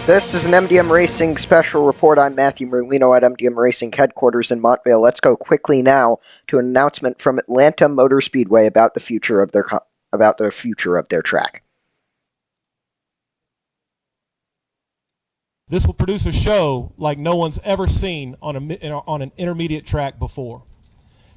This is an MDM Racing special report. I'm Matthew Merlino at MDM Racing headquarters in Montvale. Let's go quickly now to an announcement from Atlanta Motor Speedway about the future of their track. This will produce a show like no one's ever seen on an intermediate track before.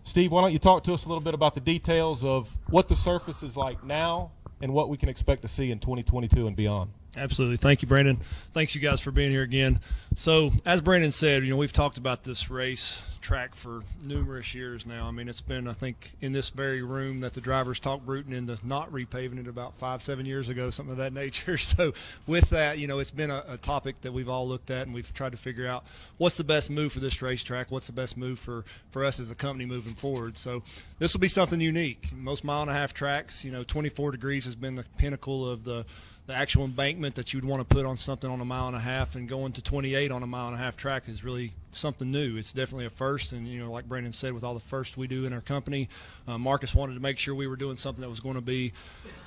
Steve, why don't you talk to us a little bit about the details of what the surface is like now and what we can expect to see in 2022 and beyond. Absolutely. Thank you, Brandon. Thanks, you guys, for being here again. So, as Brandon said, we've talked about this race track for numerous years now. I mean, it's been, I think, in this very room that the drivers talked Bruton into not repaving it about 5-7 years ago, something of that nature. So, with that, it's been a topic that we've all looked at, and we've tried to figure out what's the best move for this racetrack, what's the best move for us as a company moving forward. So, this will be something unique. Most mile-and-a-half tracks, 24 degrees has been the pinnacle of the actual embankment that you'd want to put on something on a mile-and-a-half, and going to 28 on a mile-and-a-half track is really something new. It's definitely a first, and like Brandon said, with all the firsts we do in our company, Marcus wanted to make sure we were doing something that was going to be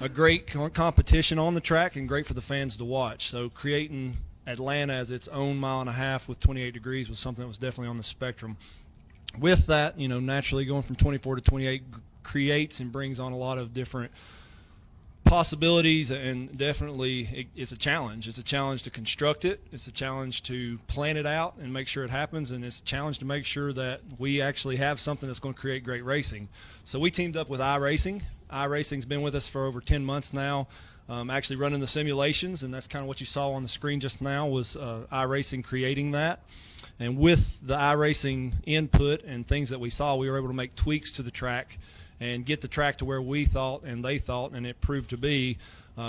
a great competition on the track and great for the fans to watch. So creating Atlanta as its own mile-and-a-half with 28 degrees was something that was definitely on the spectrum. With that, naturally going from 24 to 28 creates and brings on a lot of different possibilities, and definitely it's a challenge. It's a challenge to construct it. It's a challenge to plan it out and make sure it happens, and it's a challenge to make sure that we actually have something that's going to create great racing. So we teamed up with iRacing. iRacing's been with us for over 10 months now, actually running the simulations, and that's kind of what you saw on the screen just now was iRacing creating that. And with the iRacing input and things that we saw, we were able to make tweaks to the track and get the track to where we thought and they thought, and it proved to be,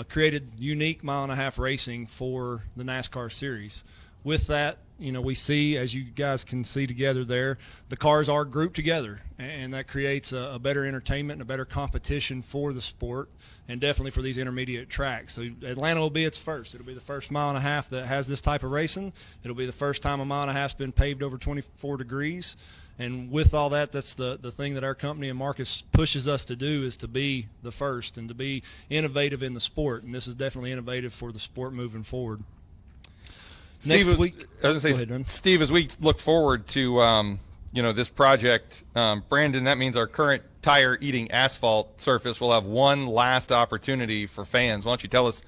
created unique mile-and-a-half racing for the NASCAR series. With that, we see, as you guys can see together there, the cars are grouped together, and that creates a better entertainment and a better competition for the sport, and definitely for these intermediate tracks. So Atlanta will be its first. It'll be the first mile-and-a-half that has this type of racing. It'll be the first time a mile-and-a-half's been paved over 24 degrees. And with all that, that's the thing that our company and Marcus pushes us to do, is to be the first and to be innovative in the sport. And this is definitely innovative for the sport moving forward. Steve, Next week, Steve, as we look forward to this project, Brandon, that means our current tire-eating asphalt surface will have one last opportunity for fans. Why don't you tell us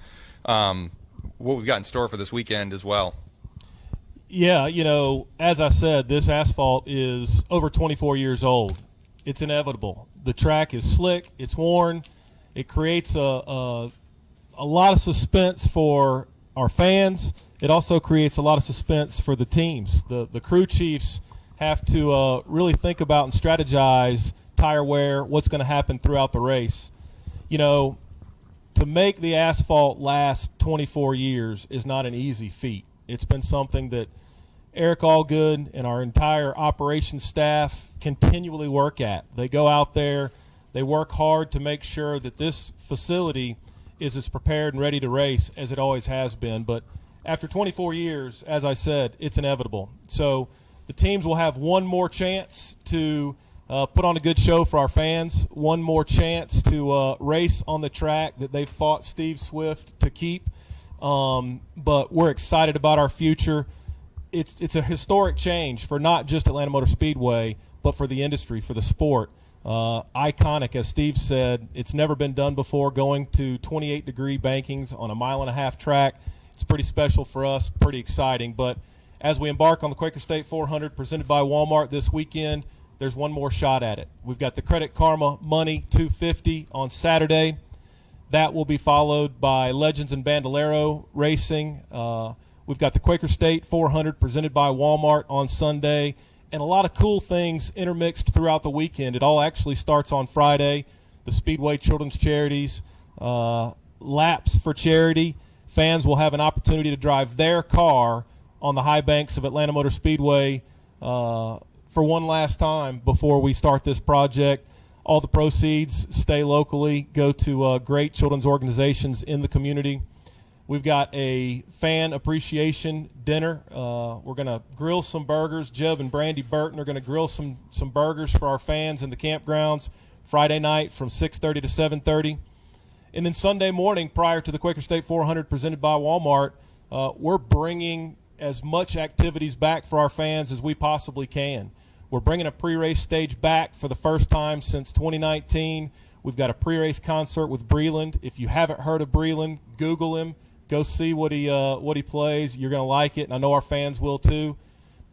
what we've got in store for this weekend as well? Yeah, as I said, this asphalt is over 24 years old. It's inevitable. The track is slick. It's worn. It creates a lot of suspense for our fans. It also creates a lot of suspense for the teams. The crew chiefs have to really think about and strategize tire wear, what's going to happen throughout the race. To make the asphalt last 24 years is not an easy feat. It's been something that Eric Allgood and our entire operations staff continually work at. They go out there, they work hard to make sure that this facility is as prepared and ready to race as it always has been. But after 24 years, as I said, it's inevitable. So the teams will have one more chance to put on a good show for our fans, one more chance to race on the track that they fought Steve Swift to keep. But we're excited about our future. It's a historic change for not just Atlanta Motor Speedway, but for the industry, for the sport. Iconic, as Steve said. It's never been done before, going to 28-degree bankings on a mile-and-a-half track. It's pretty special for us, pretty exciting. But as we embark on the Quaker State 400 presented by Walmart this weekend, there's one more shot at it. We've got the Credit Karma Money 250 on Saturday. That will be followed by Legends and Bandolero Racing. We've got the Quaker State 400 presented by Walmart on Sunday, and a lot of cool things intermixed throughout the weekend. It all actually starts on Friday. The Speedway Children's Charities, laps for charity. Fans will have an opportunity to drive their car on the high banks of Atlanta Motor Speedway for one last time before we start this project. All the proceeds stay locally, go to great children's organizations in the community. We've got a fan appreciation dinner. We're going to grill some burgers. Jeb and Brandy Burton are going to grill some burgers for our fans in the campgrounds Friday night from 6:30 to 7:30. And then Sunday morning, prior to the Quaker State 400 presented by Walmart, we're bringing as much activities back for our fans as we possibly can. We're bringing a pre-race stage back for the first time since 2019. We've got a pre-race concert with Breland. If you haven't heard of Breland, Google him. Go see what he plays. You're going to like it, and I know our fans will too.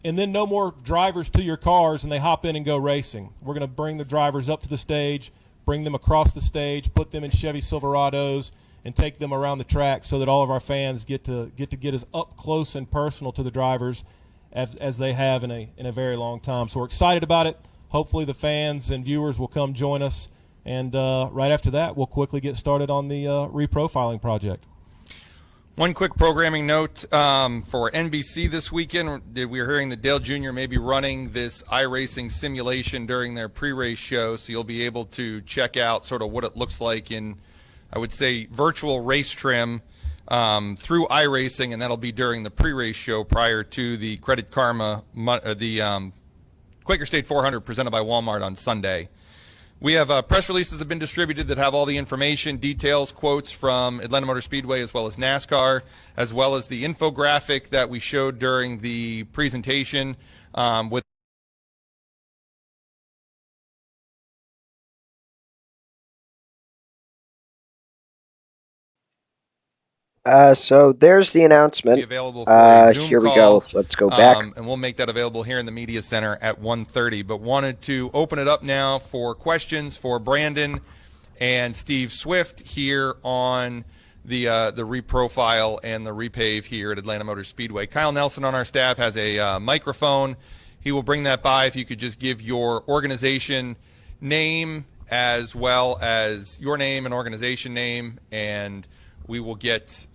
And then no more drivers to your cars and they hop in and go racing. We're going to bring the drivers up to the stage, bring them across the stage, put them in Chevy Silverados, and take them around the track so that all of our fans get as up close and personal to the drivers as they have in a very long time. So we're excited about it. Hopefully the fans and viewers will come join us. And right after that, we'll quickly get started on the reprofiling project. One quick programming note for NBC this weekend. We are hearing that Dale Jr. may be running this iRacing simulation during their pre-race show, so you'll be able to check out sort of what it looks like in, I would say, virtual race trim through iRacing, and that'll be during the pre-race show prior to the Credit Karma, the Quaker State 400 presented by Walmart on Sunday. We have press releases have been distributed that have all the information, details, quotes from Atlanta Motor Speedway as well as NASCAR, as well as the infographic that we showed during the presentation with So there's the announcement. Available for a Zoom here we call. go. Let's go back. And we'll make that available here in the media center at 1:30. But wanted to open it up now for questions for Brandon and Steve Swift here on the reprofile and the repave here at Atlanta Motor Speedway. Kyle Nelson on our staff has a microphone. He will bring that by. If you could just give your organization name as well as your name and organization name, and we will get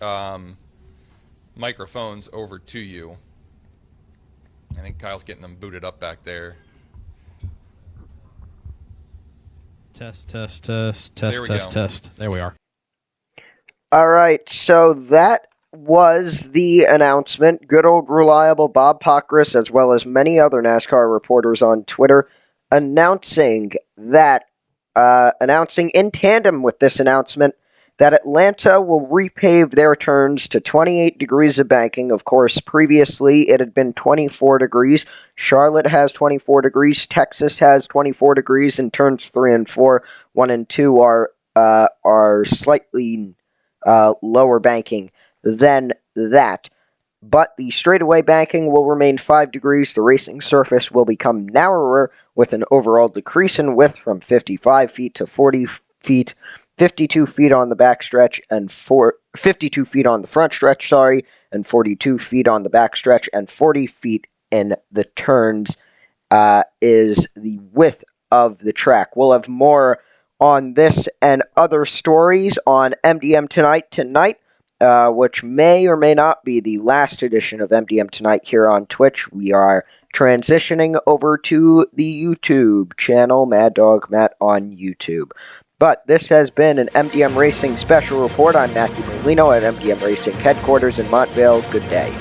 microphones over to you. I think Kyle's getting them booted up back there. Test. There we are. All right, so that was the announcement. Good old reliable Bob Pockris, as well as many other NASCAR reporters on Twitter, announcing in tandem with this announcement, that Atlanta will repave their turns to 28 degrees of banking. Of course, previously it had been 24 degrees. Charlotte has 24 degrees. Texas has 24 degrees in turns 3 and 4. 1 and 2 are slightly lower banking than that. But the straightaway banking will remain 5 degrees. The racing surface will become narrower with an overall decrease in width from 55 feet to 40 feet. 52 feet on the back stretch and 52 feet on the front stretch, and 42 feet on the back stretch and 40 feet in the turns is the width of the track. We'll have more on this and other stories on MDM Tonight, which may or may not be the last edition of MDM Tonight here on Twitch. We are transitioning over to the YouTube channel, Mad Dog Matt on YouTube. But this has been an MDM Racing special report. I'm Matthew Merlino at MDM Racing headquarters in Montvale. Good day.